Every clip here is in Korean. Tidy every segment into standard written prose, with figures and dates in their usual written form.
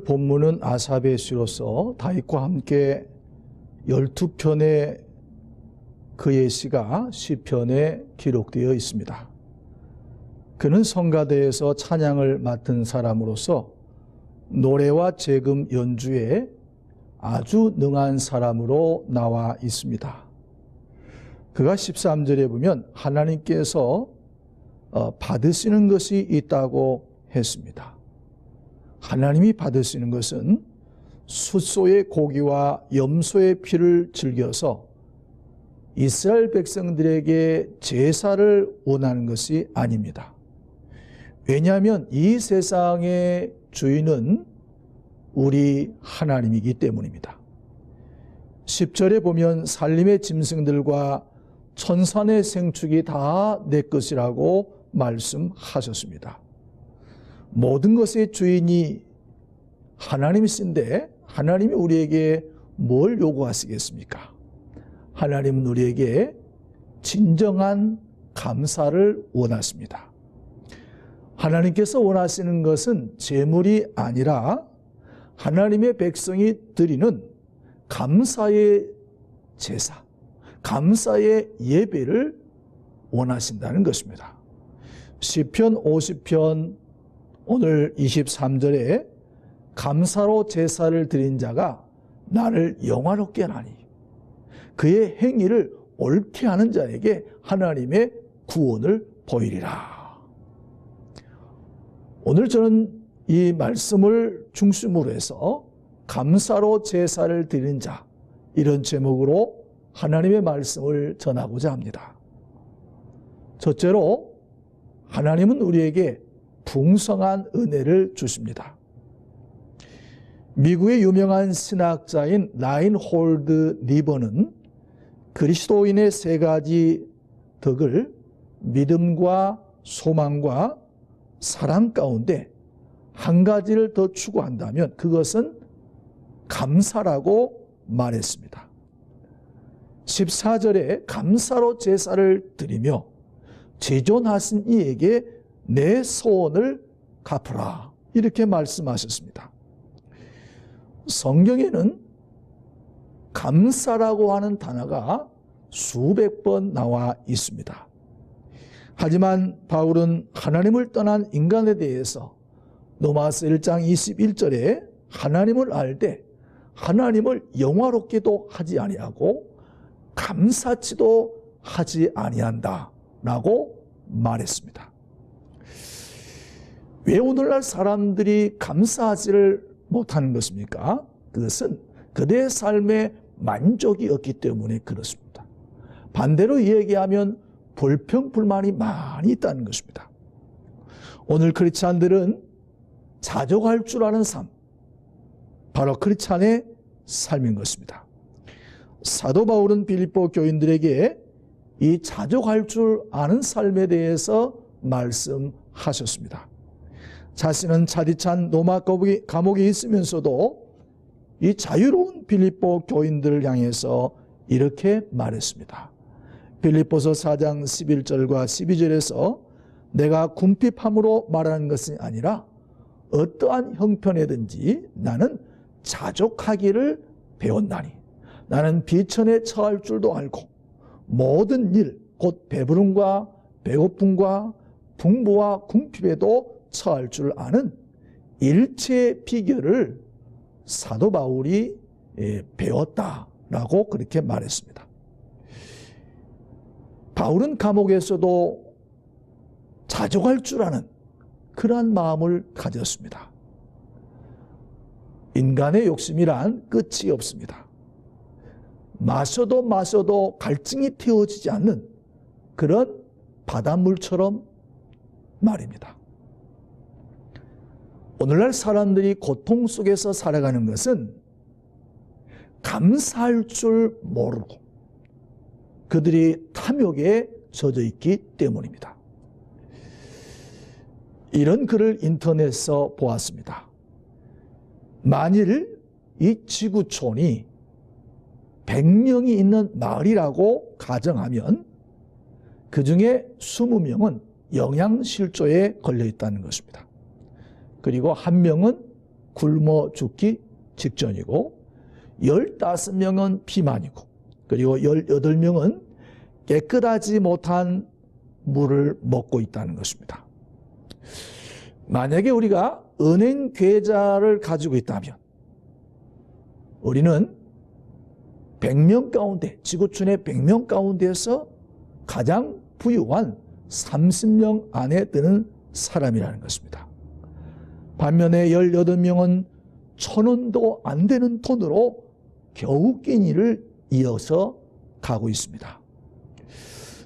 본문은 아삽의 시로서 다윗과 함께 12편의 그의 시가 시편에 기록되어 있습니다. 그는 성가대에서 찬양을 맡은 사람으로서 노래와 재금 연주에 아주 능한 사람으로 나와 있습니다. 그가 13절에 보면 하나님께서 받으시는 것이 있다고 했습니다. 하나님이 받으시는 것은 숫소의 고기와 염소의 피를 즐겨서 이스라엘 백성들에게 제사를 원하는 것이 아닙니다. 왜냐하면 이 세상의 주인은 우리 하나님이기 때문입니다. 10절에 보면 산림의 짐승들과 천산의 생축이 다 내 것이라고 말씀하셨습니다. 모든 것의 주인이 하나님이신데 하나님이 우리에게 뭘 요구하시겠습니까? 하나님은 우리에게 진정한 감사를 원하십니다. 하나님께서 원하시는 것은 재물이 아니라 하나님의 백성이 드리는 감사의 제사, 감사의 예배를 원하신다는 것입니다. 시편 50편 오늘 23절에 감사로 제사를 드린 자가 나를 영화롭게 하나니 그의 행위를 옳게 하는 자에게 하나님의 구원을 보이리라. 오늘 저는 이 말씀을 중심으로 해서 감사로 제사를 드리는 자, 이런 제목으로 하나님의 말씀을 전하고자 합니다. 첫째로 하나님은 우리에게 풍성한 은혜를 주십니다. 미국의 유명한 신학자인 라인홀드 니버는 그리스도인의 세 가지 덕을 믿음과 소망과 사랑 가운데 한 가지를 더 추구한다면 그것은 감사라고 말했습니다. 14절에 감사로 제사를 드리며 제존하신 이에게 내 소원을 갚으라, 이렇게 말씀하셨습니다. 성경에는 감사라고 하는 단어가 수백 번 나와 있습니다. 하지만 바울은 하나님을 떠난 인간에 대해서 로마서 1장 21절에 하나님을 알 때 하나님을 영화롭게도 하지 아니하고 감사치도 하지 아니한다 라고 말했습니다. 왜 오늘날 사람들이 감사하지를 못하는 것입니까? 그것은 그들의 삶에 만족이 없기 때문에 그렇습니다. 반대로 얘기하면 불평불만이 많이 있다는 것입니다. 오늘 크리스찬들은 자족할 줄 아는 삶, 바로 크리스찬의 삶인 것입니다. 사도 바울은 빌립보 교인들에게 이 자족할 줄 아는 삶에 대해서 말씀하셨습니다. 자신은 차디찬 로마 감옥에 있으면서도 이 자유로운 빌립보 교인들을 향해서 이렇게 말했습니다. 빌립보서 4장 11절과 12절에서 내가 궁핍함으로 말하는 것이 아니라 어떠한 형편에든지 나는 자족하기를 배웠나니 나는 비천에 처할 줄도 알고 모든 일 곧 배부름과 배고픔과 풍부와 궁핍에도 처할 줄 아는 일체의 비결을 사도 바울이 배웠다라고 그렇게 말했습니다. 바울은 감옥에서도 자족할 줄 아는 그러한 마음을 가졌습니다. 인간의 욕심이란 끝이 없습니다. 마셔도 갈증이 태워지지 않는 그런 바닷물처럼 말입니다. 오늘날 사람들이 고통 속에서 살아가는 것은 감사할 줄 모르고 그들이 탐욕에 젖어 있기 때문입니다. 이런 글을 인터넷에서 보았습니다. 만일 이 지구촌이 100명이 있는 마을이라고 가정하면 그 중에 20명은 영양실조에 걸려 있다는 것입니다. 그리고 1명은 굶어 죽기 직전이고 15명은 비만이고 그리고 18명은 깨끗하지 못한 물을 먹고 있다는 것입니다. 만약에 우리가 은행 계좌를 가지고 있다면 우리는 100명 가운데, 지구촌의 100명 가운데에서 가장 부유한 30명 안에 드는 사람이라는 것입니다. 반면에 18명은 1,000원도 안 되는 돈으로 겨우 끼니를 이어서 가고 있습니다.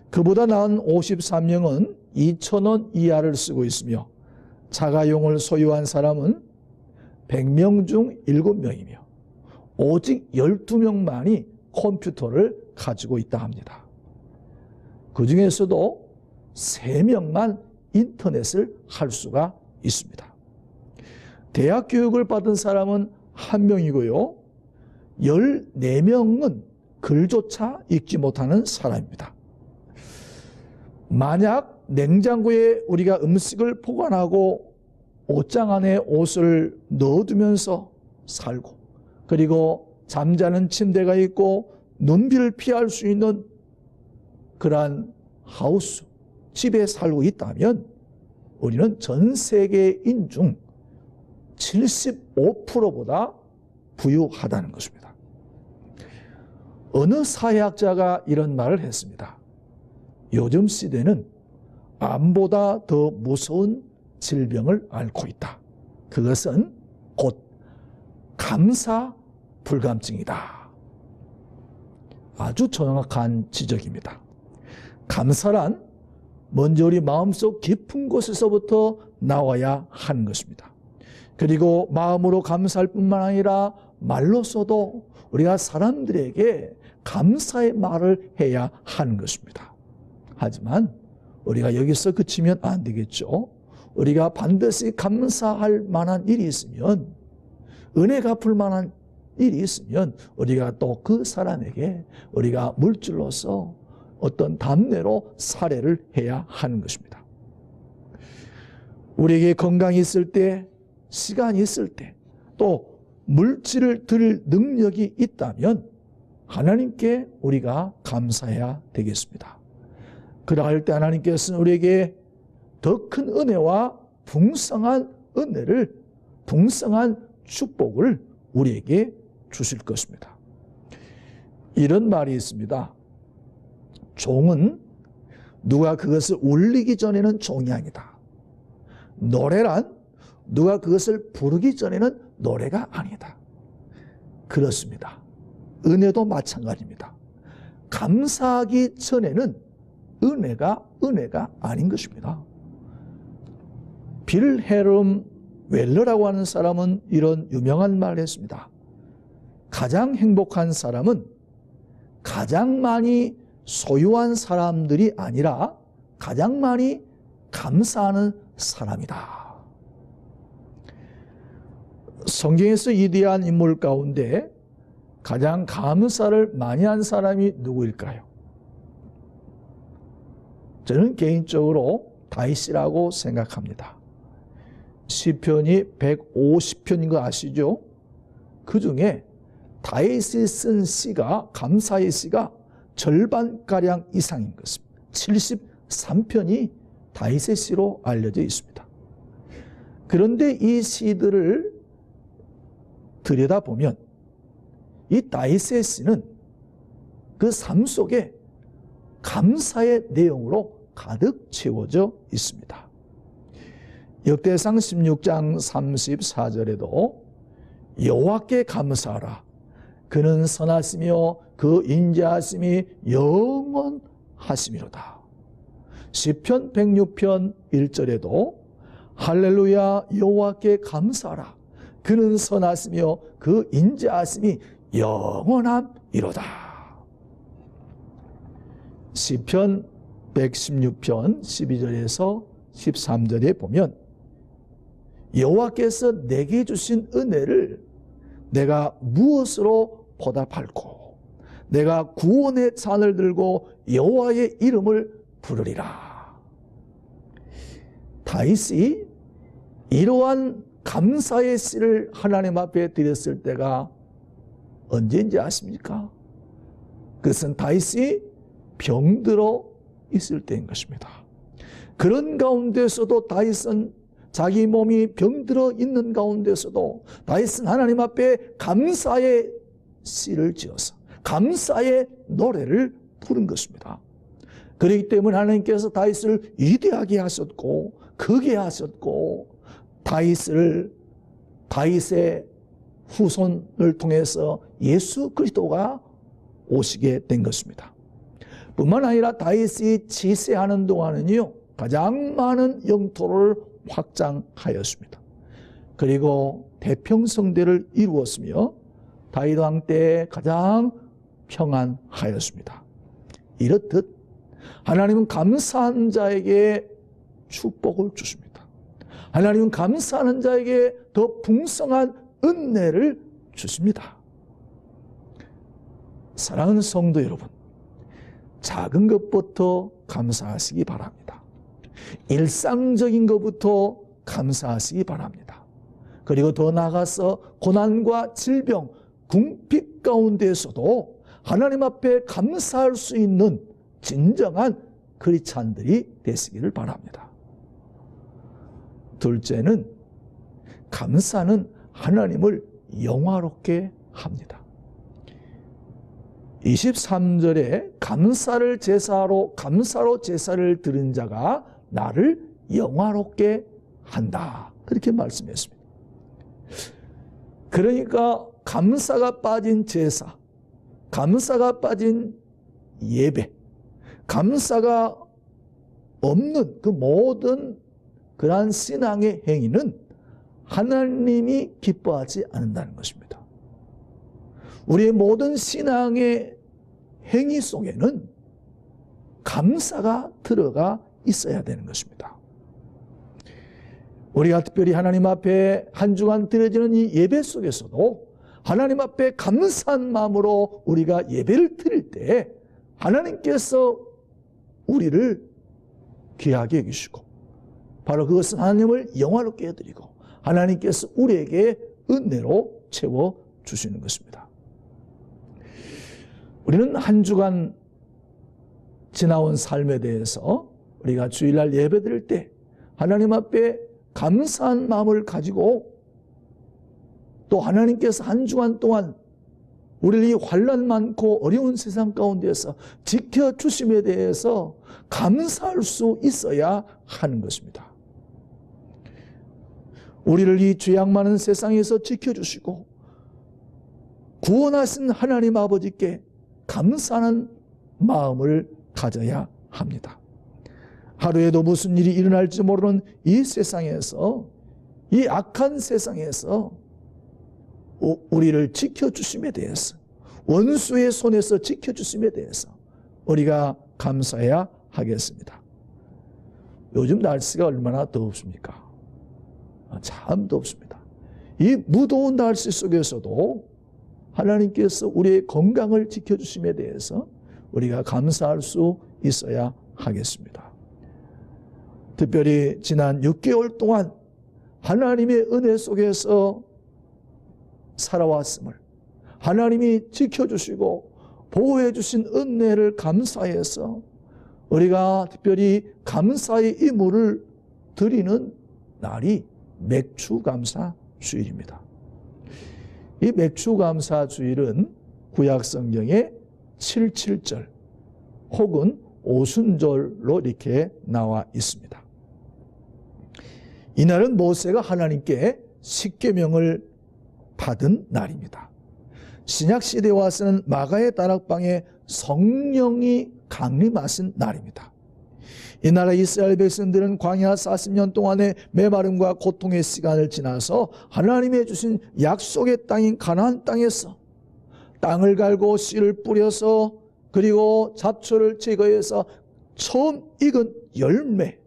그보다 나은 53명은 2,000원 이하를 쓰고 있으며 자가용을 소유한 사람은 100명 중 7명이며 오직 12명만이 컴퓨터를 가지고 있다 합니다. 그 중에서도 3명만 인터넷을 할 수가 있습니다. 대학 교육을 받은 사람은 1명이고요. 14명은 글조차 읽지 못하는 사람입니다. 만약 냉장고에 우리가 음식을 보관하고 옷장 안에 옷을 넣어두면서 살고 그리고 잠자는 침대가 있고 눈비를 피할 수 있는 그러한 하우스, 집에 살고 있다면 우리는 전 세계인 중 75%보다 부유하다는 것입니다. 어느 사회학자가 이런 말을 했습니다. 요즘 시대는 암보다 더 무서운 질병을 앓고 있다. 그것은 곧 감사 불감증이다. 아주 정확한 지적입니다. 감사란 먼저 우리 마음속 깊은 곳에서부터 나와야 하는 것입니다. 그리고 마음으로 감사할 뿐만 아니라 말로서도 우리가 사람들에게 감사의 말을 해야 하는 것입니다. 하지만 우리가 여기서 그치면 안 되겠죠. 우리가 반드시 감사할 만한 일이 있으면, 은혜 갚을 만한 일이 있으면 우리가 또 그 사람에게 우리가 물질로서 어떤 답례로 살해를 해야 하는 것입니다. 우리에게 건강이 있을 때, 시간이 있을 때, 또 물질을 드릴 능력이 있다면 하나님께 우리가 감사해야 되겠습니다. 그러할 때 하나님께서는 우리에게 더 큰 은혜와 풍성한 은혜를, 풍성한 축복을 우리에게 주실 것입니다. 이런 말이 있습니다. 종은 누가 그것을 울리기 전에는 종이 아니다. 노래란 누가 그것을 부르기 전에는 노래가 아니다. 그렇습니다. 은혜도 마찬가지입니다. 감사하기 전에는 은혜가 아닌 것입니다. 빌헬름 웰러라고 하는 사람은 이런 유명한 말을 했습니다. 가장 행복한 사람은 가장 많이 소유한 사람들이 아니라 가장 많이 감사하는 사람이다. 성경에서 위대한 인물 가운데 가장 감사를 많이 한 사람이 누구일까요? 저는 개인적으로 다윗이라고 생각합니다. 시편이 150편인 거 아시죠? 그 중에 다윗이 쓴 시가, 감사의 시가 절반가량 이상인 것입니다. 73편이 다윗의 시로 알려져 있습니다. 그런데 이 시들을 들여다보면 이 다윗의 시는 그 삶 속에 감사의 내용으로 가득 채워져 있습니다. 역대상 16장 34절에도 여호와께 감사하라. 그는 선하시며 그 인자하심이 영원하심이로다. 시편 106편 1절에도 할렐루야 여호와께 감사하라. 그는 선하시며 그 인자하심이 영원함이로다. 시편 116편 12절에서 13절에 보면 여호와께서 내게 주신 은혜를 내가 무엇으로 보답할꼬? 내가 구원의 잔을 들고 여호와의 이름을 부르리라. 다윗이 이러한 감사의 씨를 하나님 앞에 드렸을 때가 언제인지 아십니까? 그것은 다윗이 병들어 있을 때인 것입니다. 그런 가운데서도 다윗은 자기 몸이 병들어 있는 가운데서도 다윗은 하나님 앞에 감사의 시를 지어서 감사의 노래를 부른 것입니다. 그렇기 때문에 하나님께서 다윗을 위대하게 하셨고 크게 하셨고 다윗의 후손을 통해서 예수 그리스도가 오시게 된 것입니다. 뿐만 아니라 다윗이 치세하는 동안은요 가장 많은 영토를 확장하였습니다. 그리고 태평성대를 이루었으며 다윗 왕 때 가장 평안하였습니다. 이렇듯 하나님은 감사한 자에게 축복을 주십니다. 하나님은 감사하는 자에게 더 풍성한 은혜를 주십니다. 사랑하는 성도 여러분, 작은 것부터 감사하시기 바랍니다. 일상적인 것부터 감사하시기 바랍니다. 그리고 더 나아가서 고난과 질병, 궁핍 가운데에서도 하나님 앞에 감사할 수 있는 진정한 크리스찬들이 되시기를 바랍니다. 둘째는 감사는 하나님을 영화롭게 합니다. 23절에 감사로 제사를 드린 자가 나를 영화롭게 한다. 그렇게 말씀했습니다. 그러니까 감사가 빠진 제사, 감사가 빠진 예배, 감사가 없는 그 모든 그러한 신앙의 행위는 하나님이 기뻐하지 않는다는 것입니다. 우리의 모든 신앙의 행위 속에는 감사가 들어가 있어야 되는 것입니다. 우리가 특별히 하나님 앞에 한 주간 드려지는 이 예배 속에서도 하나님 앞에 감사한 마음으로 우리가 예배를 드릴 때 하나님께서 우리를 귀하게 여기시고 바로 그것은 하나님을 영화롭게 해드리고 하나님께서 우리에게 은혜로 채워주시는 것입니다. 우리는 한 주간 지나온 삶에 대해서 우리가 주일날 예배 드릴 때 하나님 앞에 감사한 마음을 가지고 또 하나님께서 한 주간 동안 우리를 이 환난 많고 어려운 세상 가운데서 지켜주심에 대해서 감사할 수 있어야 하는 것입니다. 우리를 이 죄악 많은 세상에서 지켜주시고 구원하신 하나님 아버지께 감사하는 마음을 가져야 합니다. 하루에도 무슨 일이 일어날지 모르는 이 세상에서, 이 악한 세상에서 우리를 지켜주심에 대해서, 원수의 손에서 지켜주심에 대해서 우리가 감사해야 하겠습니다. 요즘 날씨가 얼마나 덥습니까? 참 덥습니다. 이 무더운 날씨 속에서도 하나님께서 우리의 건강을 지켜주심에 대해서 우리가 감사할 수 있어야 하겠습니다. 특별히 지난 6개월 동안 하나님의 은혜 속에서 살아왔음을 하나님이 지켜주시고 보호해 주신 은혜를 감사해서 우리가 특별히 감사의 이물을 드리는 날이 맥주감사 주일입니다. 이 맥주감사 주일은 구약성경에 77절 혹은 오순절로 이렇게 나와 있습니다. 이날은 모세가 하나님께 십계명을 받은 날입니다. 신약시대에 와서는 마가의 다락방에 성령이 강림하신 날입니다. 이 나라 이스라엘 백성들은 광야 40년 동안의 메마름과 고통의 시간을 지나서 하나님이 주신 약속의 땅인 가나안 땅에서 땅을 갈고 씨를 뿌려서 그리고 잡초를 제거해서 처음 익은 열매,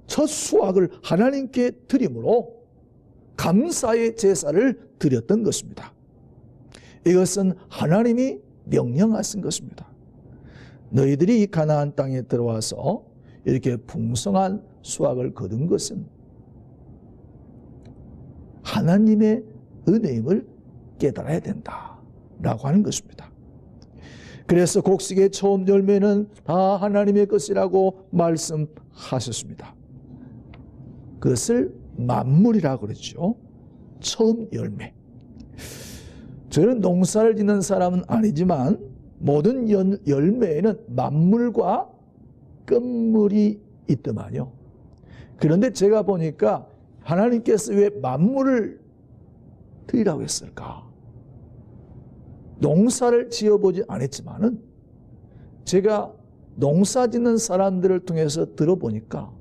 첫 수확을 하나님께 드림으로 감사의 제사를 드렸던 것입니다. 이것은 하나님이 명령하신 것입니다. 너희들이 이 가나안 땅에 들어와서 이렇게 풍성한 수확을 거둔 것은 하나님의 은혜임을 깨달아야 된다라고 하는 것입니다. 그래서 곡식의 처음 열매는 다 하나님의 것이라고 말씀하셨습니다. 그것을 만물이라고 그랬죠. 처음 열매. 저는 농사를 짓는 사람은 아니지만 모든 열매에는 만물과 끝물이 있더만요. 그런데 제가 보니까 하나님께서 왜 만물을 드리라고 했을까? 농사를 지어보지 않았지만은 제가 농사 짓는 사람들을 통해서 들어보니까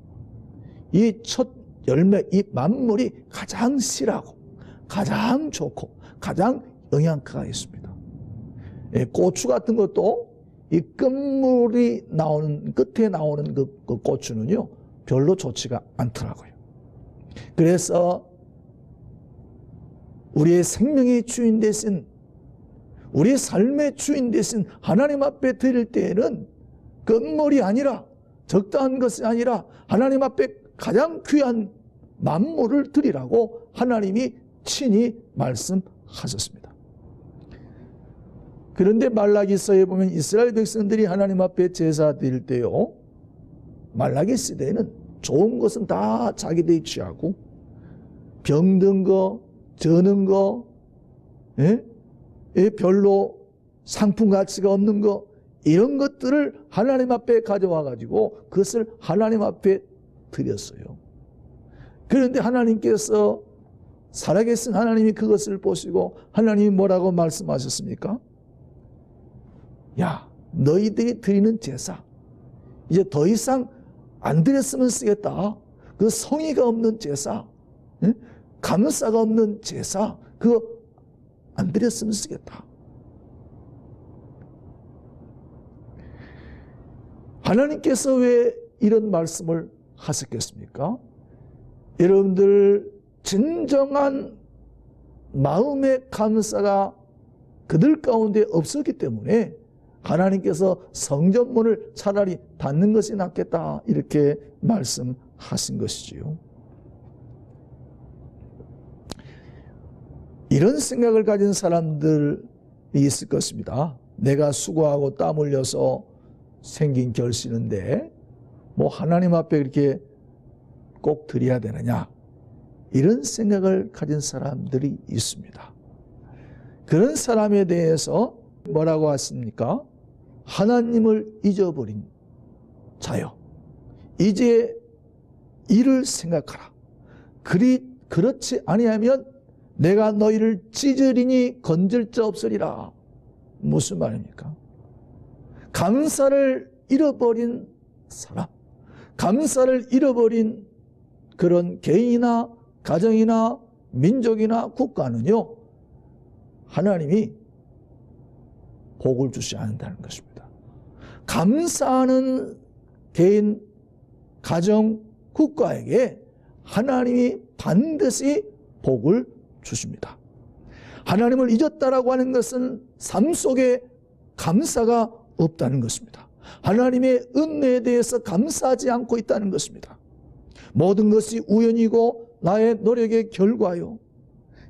이 첫 열매, 이 만물이 가장 실하고 가장 좋고 가장 영양가가 있습니다. 고추 같은 것도 이 끝물이 나오는, 끝에 나오는 그 고추는요, 별로 좋지가 않더라고요. 그래서 우리의 생명의 주인 대신, 우리의 삶의 주인 대신 하나님 앞에 드릴 때에는 끝물이 아니라, 적당한 것이 아니라 하나님 앞에 가장 귀한 만물을 드리라고 하나님이 친히 말씀하셨습니다. 그런데 말라기서에 보면 이스라엘 백성들이 하나님 앞에 제사 드릴 때요, 말라기 시대에는 좋은 것은 다 자기들이 취하고 병든 거, 저는 거, 별로 상품 가치가 없는 거, 이런 것들을 하나님 앞에 가져와 가지고 그것을 하나님 앞에 드렸어요. 그런데 하나님께서, 살아계신 하나님이 그것을 보시고 하나님이 뭐라고 말씀하셨습니까? 야, 너희들이 드리는 제사 이제 더 이상 안 드렸으면 쓰겠다. 그 성의가 없는 제사, 감사가 없는 제사, 그거 안 드렸으면 쓰겠다. 하나님께서 왜 이런 말씀을 하셨겠습니까? 여러분들 진정한 마음의 감사가 그들 가운데 없었기 때문에 하나님께서 성전문을 차라리 닫는 것이 낫겠다, 이렇게 말씀하신 것이지요. 이런 생각을 가진 사람들이 있을 것입니다. 내가 수고하고 땀 흘려서 생긴 결실인데 뭐 하나님 앞에 이렇게 꼭 드려야 되느냐, 이런 생각을 가진 사람들이 있습니다. 그런 사람에 대해서 뭐라고 하십니까? 하나님을 잊어버린 자여, 이제 이를 생각하라. 그렇지 아니하면 내가 너희를 찢으리니 건질 자 없으리라. 무슨 말입니까? 감사를 잃어버린 사람, 감사를 잃어버린 그런 개인이나 가정이나 민족이나 국가는요, 하나님이 복을 주지 않는다는 것입니다. 감사하는 개인, 가정, 국가에게 하나님이 반드시 복을 주십니다. 하나님을 잊었다라고 하는 것은 삶 속에 감사가 없다는 것입니다. 하나님의 은혜에 대해서 감사하지 않고 있다는 것입니다. 모든 것이 우연이고 나의 노력의 결과요,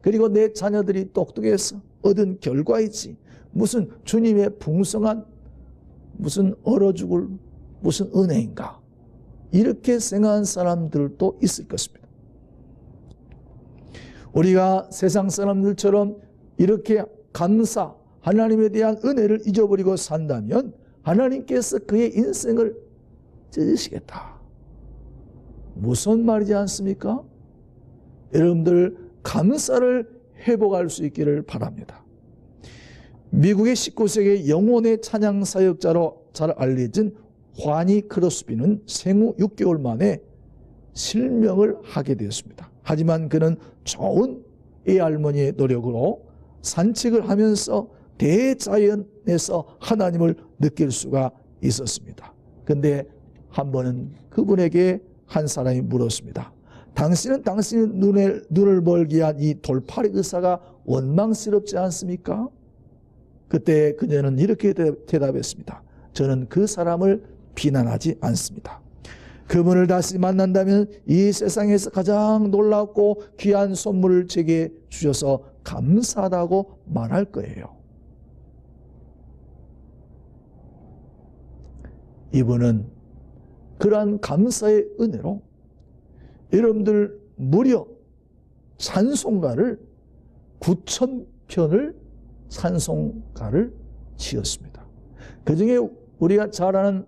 그리고 내 자녀들이 똑똑해서 얻은 결과이지 무슨 주님의 풍성한 무슨 얼어 죽을 무슨 은혜인가, 이렇게 생각한 사람들도 있을 것입니다. 우리가 세상 사람들처럼 이렇게 감사, 하나님에 대한 은혜를 잊어버리고 산다면 하나님께서 그의 인생을 찢으시겠다. 무슨 말이지 않습니까? 여러분들 감사를 회복할 수 있기를 바랍니다. 미국의 19세기 영혼의 찬양 사역자로 잘 알려진 화니 크로스비는 생후 6개월 만에 실명을 하게 되었습니다. 하지만 그는 좋은 애할머니의 노력으로 산책을 하면서 대자연에서 하나님을 느낄 수가 있었습니다. 그런데 한 번은 그분에게 한 사람이 물었습니다. 당신은 당신의 눈을 멀게 한 이 돌팔이 의사가 원망스럽지 않습니까? 그때 그녀는 이렇게 대답했습니다. 저는 그 사람을 비난하지 않습니다. 그분을 다시 만난다면 이 세상에서 가장 놀랍고 귀한 선물을 제게 주셔서 감사하다고 말할 거예요. 이분은 그러한 감사의 은혜로 여러분들 무려 찬송가를 9,000편을 찬송가를 지었습니다. 그 중에 우리가 잘 아는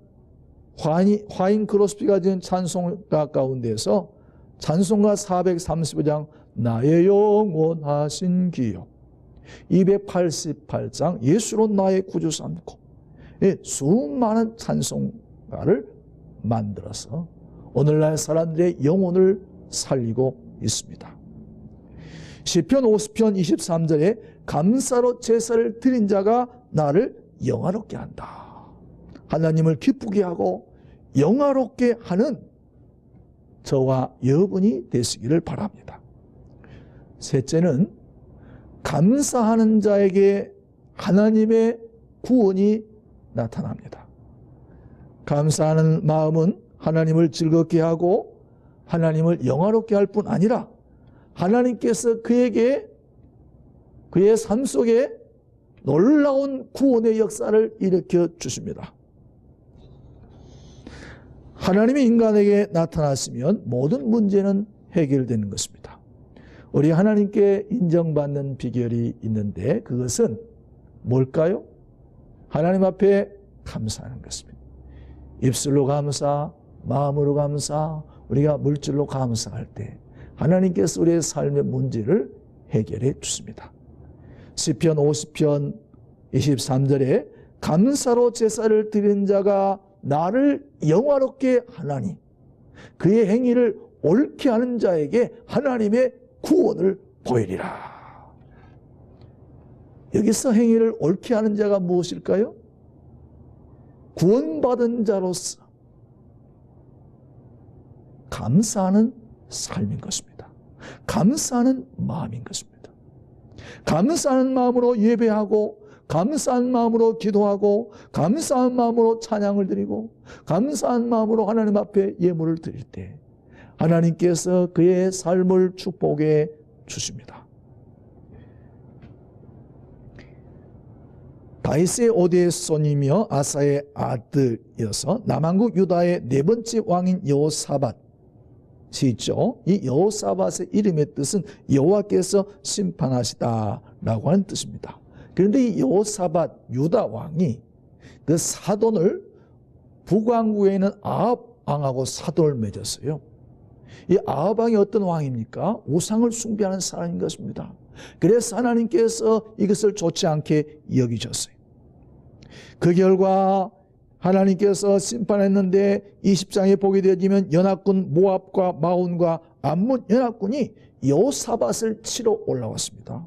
화인 크로스비가 지은 찬송가 가운데서 찬송가 435장 나의 영원하신 기요, 288장 예수로 나의 구주 삼고, 수많은 찬송가를 만들어서 오늘날 사람들의 영혼을 살리고 있습니다. 시편 50편 23절에 감사로 제사를 드린 자가 나를 영화롭게 한다. 하나님을 기쁘게 하고 영화롭게 하는 저와 여러분이 되시기를 바랍니다. 셋째는 감사하는 자에게 하나님의 구원이 나타납니다. 감사하는 마음은 하나님을 즐겁게 하고 하나님을 영화롭게 할 뿐 아니라 하나님께서 그에게 그의 삶 속에 놀라운 구원의 역사를 일으켜 주십니다. 하나님이 인간에게 나타났으면 모든 문제는 해결되는 것입니다. 우리 하나님께 인정받는 비결이 있는데 그것은 뭘까요? 하나님 앞에 감사하는 것입니다. 입술로 감사, 마음으로 감사, 우리가 물질로 감사할 때 하나님께서 우리의 삶의 문제를 해결해 주십니다. 시편 50편 23절에 감사로 제사를 드린 자가 나를 영화롭게 하나니 그의 행위를 옳게 하는 자에게 하나님의 구원을 보이리라. 여기서 행위를 옳게 하는 자가 무엇일까요? 구원받은 자로서 감사하는 삶인 것입니다. 감사하는 마음인 것입니다. 감사하는 마음으로 예배하고 감사한 마음으로 기도하고 감사한 마음으로 찬양을 드리고 감사한 마음으로 하나님 앞에 예물을 드릴 때 하나님께서 그의 삶을 축복해 주십니다. 다윗의 오대손이며 아사의 아들이어서 남한국 유다의 네 번째 왕인 여호사밧이 있죠. 이 여호사밧의 이름의 뜻은 여호와께서 심판하시다라고 하는 뜻입니다. 그런데 이 여호사밧 유다 왕이 그 사돈을 북왕국에 있는 아합 왕하고 사돈을 맺었어요. 이 아합 왕이 어떤 왕입니까? 우상을 숭배하는 사람인 것입니다. 그래서 하나님께서 이것을 좋지 않게 여기셨어요. 그 결과 하나님께서 심판했는데 20장에 보게 되어지면 연합군 모압과 마온과 암몬 연합군이 여호사밧을 치러 올라왔습니다.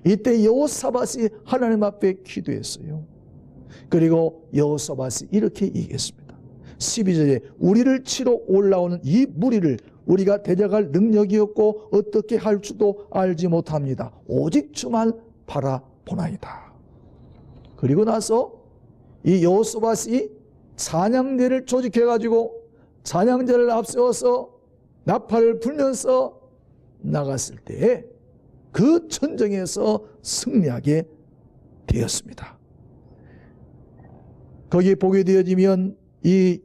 이때 여호사밧이 하나님 앞에 기도했어요. 그리고 여호사밧이 이렇게 얘기했습니다. 12절에 우리를 치러 올라오는 이 무리를 우리가 대적할 능력이 없고 어떻게 할 줄도 알지 못합니다. 오직 주만 바라보나이다. 그리고 나서 이 여호사밧이 찬양대를 조직해가지고 찬양제를 앞세워서 나팔을 불면서 나갔을 때에 그 전쟁에서 승리하게 되었습니다. 거기에 보게 되어지면 이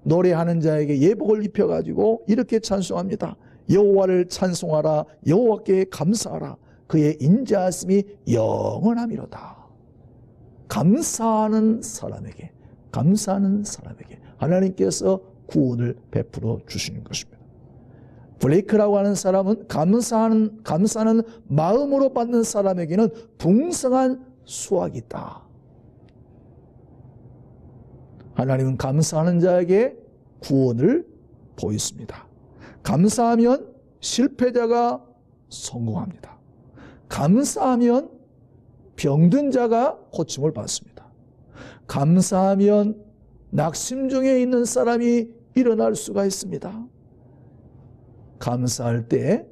노래하는 자에게 예복을 입혀가지고 이렇게 찬송합니다. 여호와를 찬송하라. 여호와께 감사하라. 그의 인자하심이 영원하미로다. 감사하는 사람에게 하나님께서 구원을 베풀어 주시는 것입니다. 블레이크라고 하는 사람은 감사하는 마음으로 받는 사람에게는 풍성한 수확이 있다. 하나님은 감사하는 자에게 구원을 보이십니다. 감사하면 실패자가 성공합니다. 감사하면 병든 자가 고침을 받습니다. 감사하면 낙심 중에 있는 사람이 일어날 수가 있습니다. 감사할 때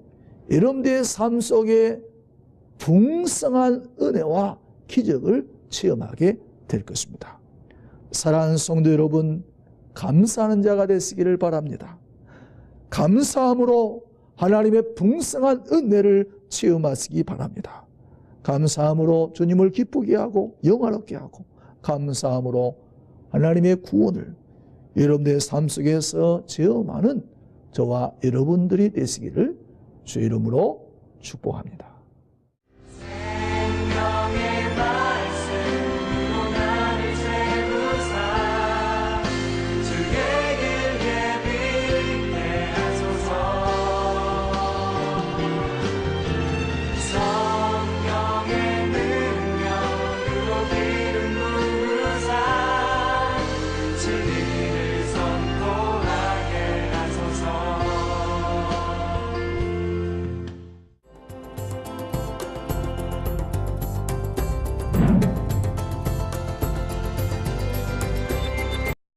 여러분들의 삶 속에 풍성한 은혜와 기적을 체험하게 될 것입니다. 사랑하는 성도 여러분, 감사하는 자가 되시기를 바랍니다. 감사함으로 하나님의 풍성한 은혜를 체험하시기 바랍니다. 감사함으로 주님을 기쁘게 하고 영화롭게 하고, 감사함으로 하나님의 구원을 여러분들의 삶 속에서 체험하는 저와 여러분들이 되시기를 주의 이름으로 축복합니다.